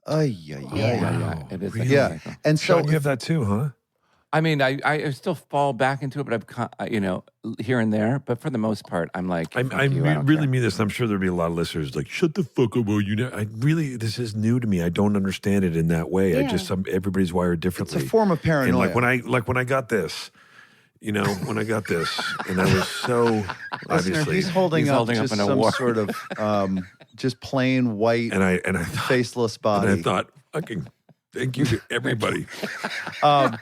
yeah. It is. Yeah. And so Sean, you have that too, huh? I mean, I still fall back into it, but here and there. But for the most part, I'm like, I really mean this. I'm sure there'll be a lot of listeners like, shut the fuck up, this is new to me. I don't understand it in that way. Yeah. Everybody's wired differently. It's a form of paranoia. And when I got this. And I was so obviously he's holding up just an some award. sort of just plain white and I thought, faceless body. And I thought, fucking thank you to everybody. But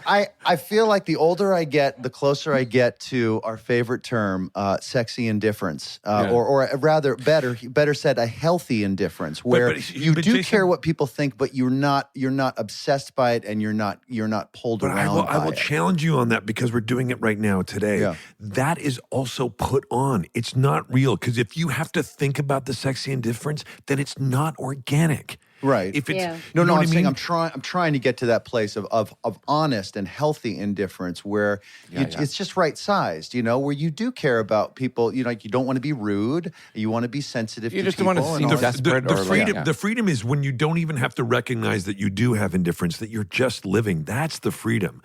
I feel like the older I get, the closer I get to our favorite term, sexy indifference, or rather, better said, a healthy indifference, where you do care what people think, but you're not obsessed by it, and you're not pulled around. I will challenge you on that because we're doing it right now today. Yeah. That is also put on. It's not real because if you have to think about the sexy indifference, then it's not organic. Right. If it's Yeah. No, you know no, what I'm I saying mean? I'm trying to get to that place of honest and healthy indifference where it's just right sized, where you do care about people, like you don't want to be rude, you want to be sensitive You to just people. don't want to and seem all that. desperate The or freedom, like, the freedom is when you don't even have to recognize that you do have indifference, that you're just living. That's the freedom.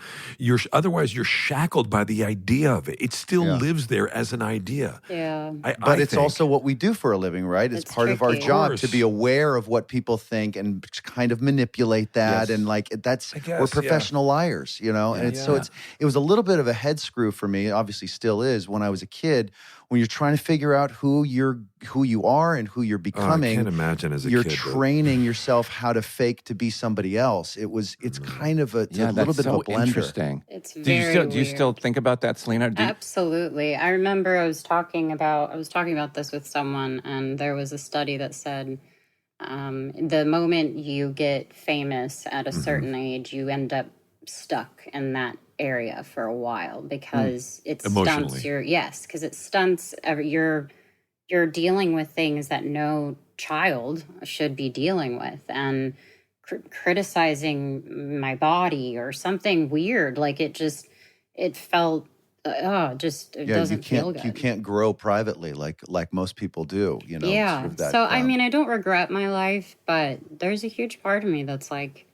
Otherwise you're shackled by the idea of it. It still Yeah. lives there as an idea. Yeah. But it's think. also what we do for a living, right? It's It's part of our tricky. job Of to be course. aware of what people think and kind of manipulate that. Yes. And like that's I guess, we're yeah. professional liars, and it's so Yeah. it was a little bit of a head screw for me, obviously still is when I was a kid, when you're trying to figure out who you are and who you're Oh, I becoming. can't imagine as a You're kid. training yourself how to fake to be somebody else. It's kind of it's a little that's bit so of a blender. interesting. It's Do very you still weird. think about that, Selena? Absolutely. I remember I was talking about this with someone, and there was a study that said the moment you get famous at a certain age, you end up stuck in that area for a while because it stunts Emotionally. because it stunts you're dealing with things that no child should be dealing with, and criticizing my body or something weird, like it felt it Yeah, doesn't feel good. you can't grow privately like most people do, sort Yeah. of that. So, I mean, I don't regret my life, but there's a huge part of me that's like,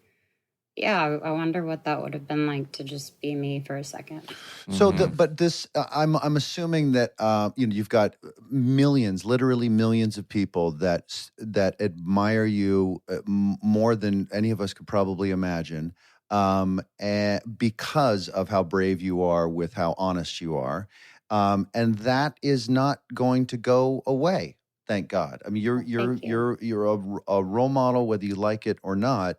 yeah, I wonder what that would have been like to just be me for a second. So, but this, I'm assuming that you've got millions, literally millions of people that admire you more than any of us could probably imagine, and because of how brave you are, with how honest you are, and that is not going to go away. Thank God. I mean, Thank you. you're a role model, whether you like it or not.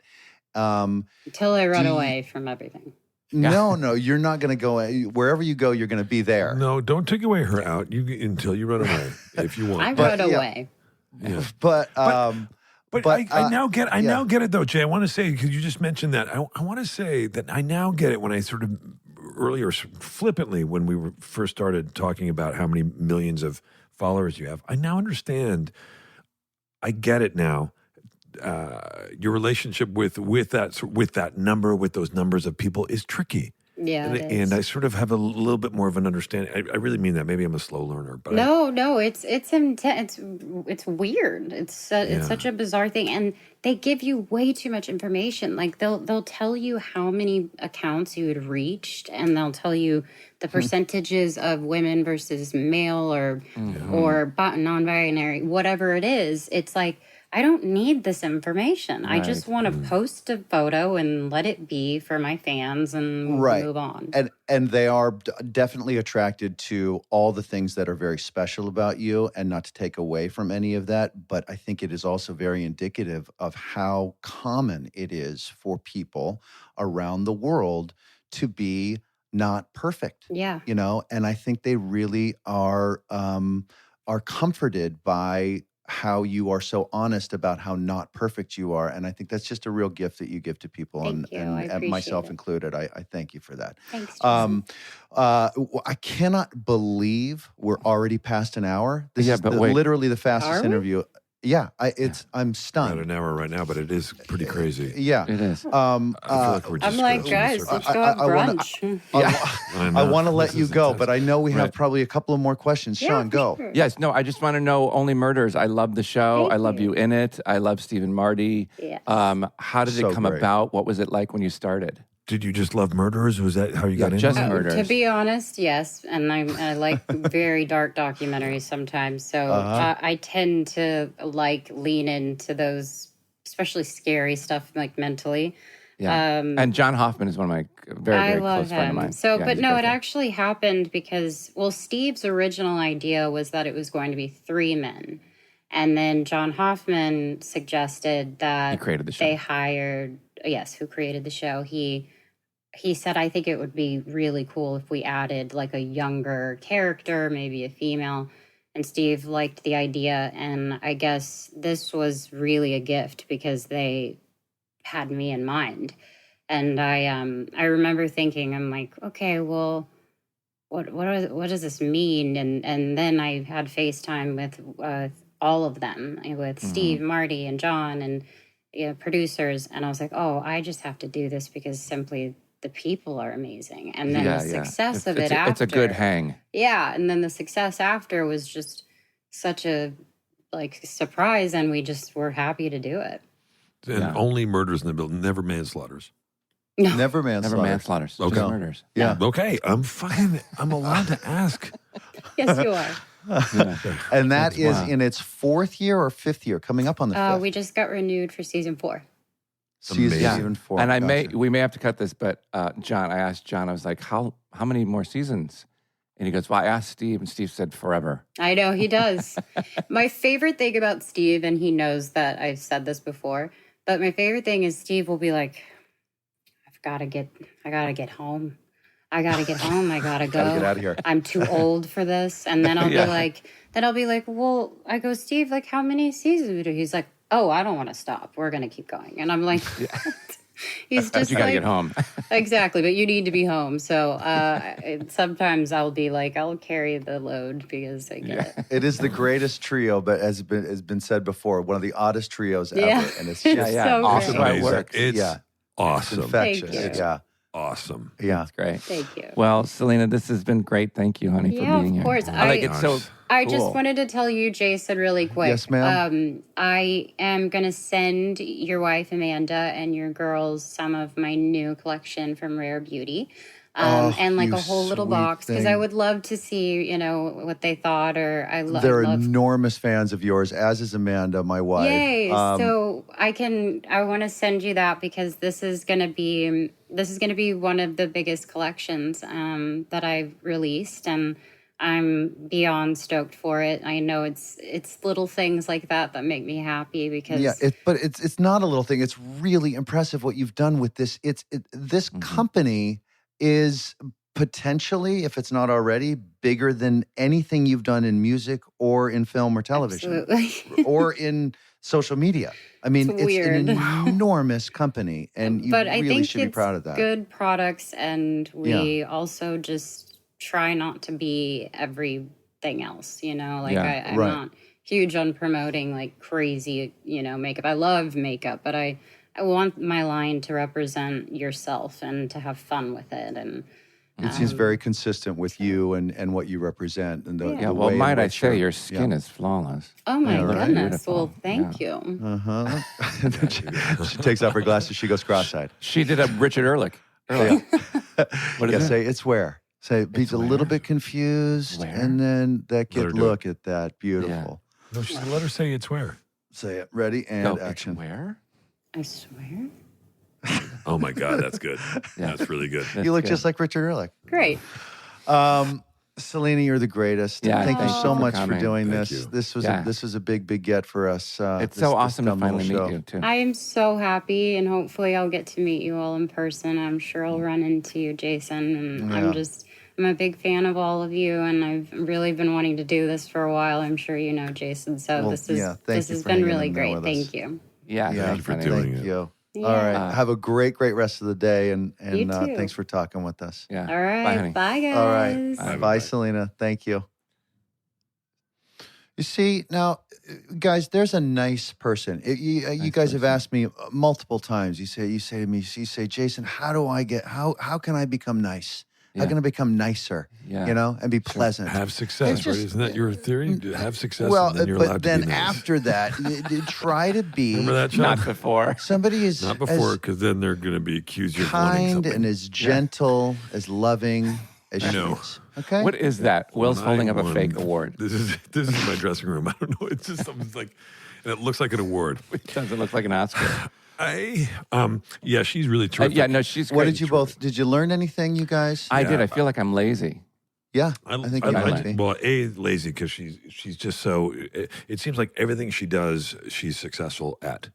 Until I run do you- away from everything. No, you're not going to go. Wherever you go, you're going to be there. No, don't take away her out until you run away, if you want. I But, run yeah. away. Yeah. But I now get yeah. get it though, Jay. I want to say, because you just mentioned that, I want to say that I now get it when I sort of earlier flippantly when we first started talking about how many millions of followers you have. I now understand. I get it now. Your relationship with that number, with those numbers of people, is tricky. Yeah, it And I is. sort of have a little bit more of an understanding. I really mean that. Maybe I'm a slow learner, but No, it's intense. It's weird. It's such a bizarre thing, and they give you way too much information. Like they'll tell you how many accounts you had reached, and they'll tell you the percentages of women versus male or non-binary, whatever it is. It's like, I don't need this information. I just want to post a photo and let it be for my fans and move on. And they are definitely attracted to all the things that are very special about you, and not to take away from any of that. But I think it is also very indicative of how common it is for people around the world to be not perfect. Yeah. And I think they really are comforted by how you are so honest about how not perfect you are. And I think that's just a real gift that you give to people. Thank you. I appreciate myself it. included. I thank you for that. Thanks, Jason. I cannot believe we're already past an hour. This is but wait. literally the fastest Are we? interview. Yeah, I'm we're at stunned. an hour right now, but it is pretty crazy. Yeah. It is. I feel like we're just I'm like, scratching the guys, surface. let's go have I wanna- brunch. I want to let This you is go, intense. but I know we have Right. probably a couple of more questions. Yeah, Sean, for go. sure. Yes, no, I just want to know Only Murders. I love the show. Thank I love you. you in it. I love Stephen Marty. Yes. How did So it come great. about? What was it like when you started? Did you just love murderers? Was that how you got into just it? murder. To be honest, yes, and I like very dark documentaries sometimes. So I tend to lean into those, especially scary stuff, like mentally. Yeah. And John Hoffman is one of my very, I very love close friend of him. mine. So, Yeah, but he's a no, great it guy. actually happened because, Steve's original idea was that it was going to be 3 men. And then John Hoffman suggested that He created the show. they hired, who created the show. He said, I think it would be really cool if we added like a younger character, maybe a female. And Steve liked the idea. And I guess this was really a gift because they had me in mind. And I remember thinking, I'm like, okay, well, what does this mean? And then I had FaceTime with all of them, with Steve, Marty, and John, and producers, and I was like, oh, I just have to do this because simply the people are amazing. And then the success of it after. It's a good hang. Yeah. And then the success after was just such a surprise, and we just were happy to do it. And only murders in the building, never manslaughters. No. Never manslaughter. Never manslaughters. Okay. Just murders. Yeah. Okay, I'm allowed to ask. Yes, you are. And that is in its 4th year or 5th year, coming up on the 5th. We just got renewed for season 4. Season 4. And we may have to cut this, but John, I asked John, I was like, how many more seasons? And he goes, well, I asked Steve, and Steve said forever. I know, he does. My favorite thing about Steve, and he knows that I've said this before, but my favorite thing is Steve will be like, I gotta get home. I gotta get home. I gotta go. Gotta get out of here. I'm too old for this. And then I'll be like, well, I go, Steve, like, how many seasons we do? He's like, oh, I don't want to stop. We're gonna keep going. And I'm like, he's just you gotta get home. Exactly, but you need to be home. So sometimes I'll be like, I'll carry the load because I get it. It is the greatest trio, but as has been said before, one of the oddest trios ever. And it's just so awesome. great. It works. It's awesome. Infectious. Thank you. Yeah. Awesome. Yeah. That's great. Thank you. Well, Selena, this has been great. Thank you, honey, for being here. Of course. I like it so I cool. just wanted to tell you, Jason, really quick. Yes, ma'am. I am going to send your wife, Amanda, and your girls some of my new collection from Rare Beauty. And like you a whole little sweet box, because thing. I would love to see, what they thought. They're enormous fans of yours, as is Amanda, my wife. Yay! So I want to send you that because this is gonna be one of the biggest collections that I've released, and I'm beyond stoked for it. I know it's little things like that make me happy because but it's not a little thing. It's really impressive what you've done with this. This company is potentially, if it's not already, bigger than anything you've done in music or in film or television. Absolutely. Or in social media. I mean, it's weird. an enormous company, and you really should be proud of that. Good products, and we also just try not to be everything else. I'm not huge on promoting like crazy, makeup. I love makeup, but I want my line to represent yourself and to have fun with it. And it seems very consistent with you and what you represent. And the well, way in might I which say your skin is flawless. oh my goodness. Beautiful. Well, thank you. she takes off her glasses. She goes cross-eyed. She did a Richard Ehrlich. What is it? Say it's where. Say be a little bit confused, and then look at that. Beautiful. No, let her say it's where. Say it. Ready and action. It's where? I swear. Oh my God, that's good. That's really good. You look just like Richard Ehrlich. Great. Selena, you're the greatest. Yeah, thank you so much coming. for doing Thank this. you. This was a big get for us. It's so awesome to finally meet you too. I am so happy, and hopefully I'll get to meet you all in person. I'm sure I'll run into you, Jason, and I'm a big fan of all of you, and I've really been wanting to do this for a while. I'm sure you know, Jason. So this has been really great. Thank you. Yeah, thank you for doing Thank it. you. Yeah. All right. Have a great rest of the day, and You too. thanks for talking with us. Yeah. All right. honey. Bye, guys. All right. Bye. Bye, Selena. Thank you. You see, now, guys, there's a nice person. You guys have asked me multiple times. You say to me, Jason, how can I become nice? How can I become nicer? Yeah. And be pleasant. Have success, right? Isn't that your theory? Have success, Well, and then you're but allowed then to be nice. after that, you try to be. Remember that, Sean? Not before. Somebody is Not before, as because then they're going to be accused of wanting kind something. and as gentle, as loving as she know. is. Okay. What is that? Will's When holding I up a won- fake award. This is my dressing room. I don't know. It's just something like, and it looks like an award. It doesn't look like an Oscar. She's really terrific. Yeah, no, she's great. What did you learn anything, you guys? I did. I feel like I'm lazy. Yeah, I think you might be. Well, lazy because she's just so. It seems like everything she does, she's successful at.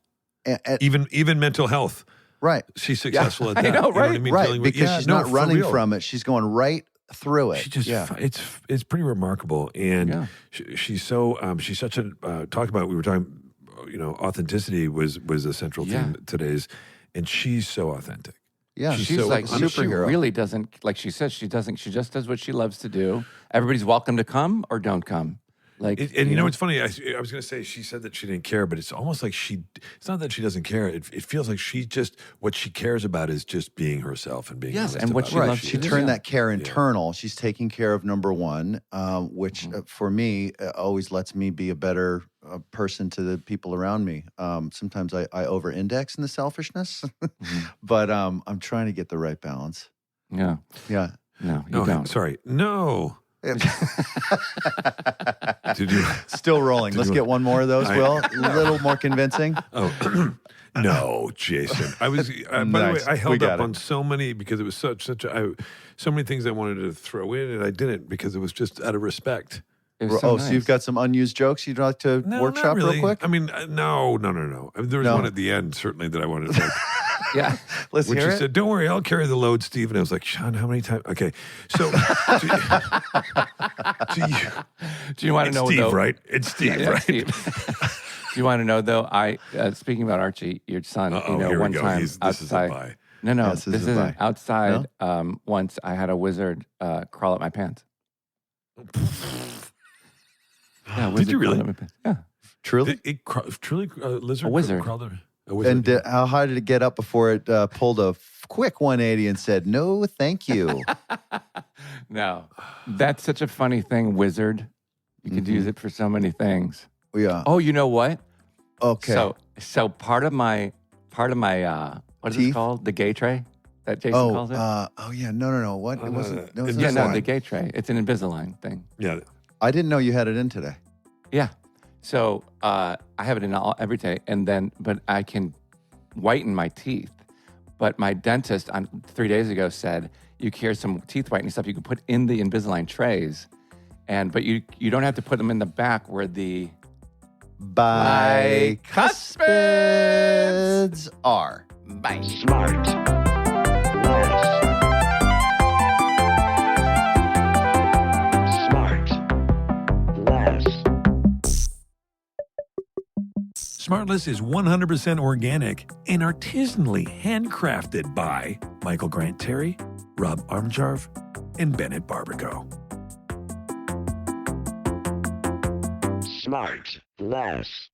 Even mental health. Right. She's successful at that. I know, You right? what I mean? Right, Dealing with- because she's no, not for running real. from it. She's going right through it. She just, it's pretty remarkable. And she's so, she's such a, we were talking, authenticity was a central theme today's, and she's so authentic. Yeah, She's so like, superhero. she really doesn't, like she says, she just does what she loves to do. Everybody's welcome to come or don't come. Like, and you know, it's funny. I was going to say she said that she didn't care, but it's almost like it's not that she doesn't care. It feels like what she cares about is just being herself and being honest and what about she who loves. She is. turned that care internal. She's taking care of number one, which for me always lets me be a better person to the people around me. Sometimes I over-index in the selfishness, but I'm trying to get the right balance. Yeah. Yeah. No, you don't. Sorry. No. Did you? Still rolling. Let's get one more of those, Will. A little more convincing. Oh, no, Jason. I was, by the way, I held up on so many because it was so many things I wanted to throw in and I didn't because it was just out of respect. So you've got some unused jokes you'd like to workshop real quick? I mean, no. There was one at the end, certainly, that I wanted to Yeah. Let's hear it. When she said, "Don't worry, I'll carry the load, Steve." And I was like, "Sean, how many times?" Okay, so do you want to know? Steve, though, right? It's Steve, right? Steve. Do you want to know though? Speaking about Archie, your son. One time outside. This is a buy. No, this isn't outside. No? Once I had a wizard crawl up my pants. Yeah, did you really? Yeah. Truly? Truly, lizard? A wizard. Crawled a wizard. And how high did it get up before it pulled a quick 180 and said, "No, thank you"? No. That's such a funny thing, wizard. You could use it for so many things. Yeah. Oh, you know what? Okay. So part of my what is it called? The gay tray that Jason calls it? No. What? It wasn't. The gay tray. It's an Invisalign thing. Yeah. I didn't know you had it in today. Yeah. So I have it in every day, but I can whiten my teeth. But my dentist 3 days ago said, here's some teeth whitening stuff you can put in the Invisalign trays, but you don't have to put them in the back where the bicuspids are. Bye. SmartLess. SmartLess is 100% organic and artisanally handcrafted by Michael Grant Terry, Rob Armjarv, and Bennett Barbago. SmartLess.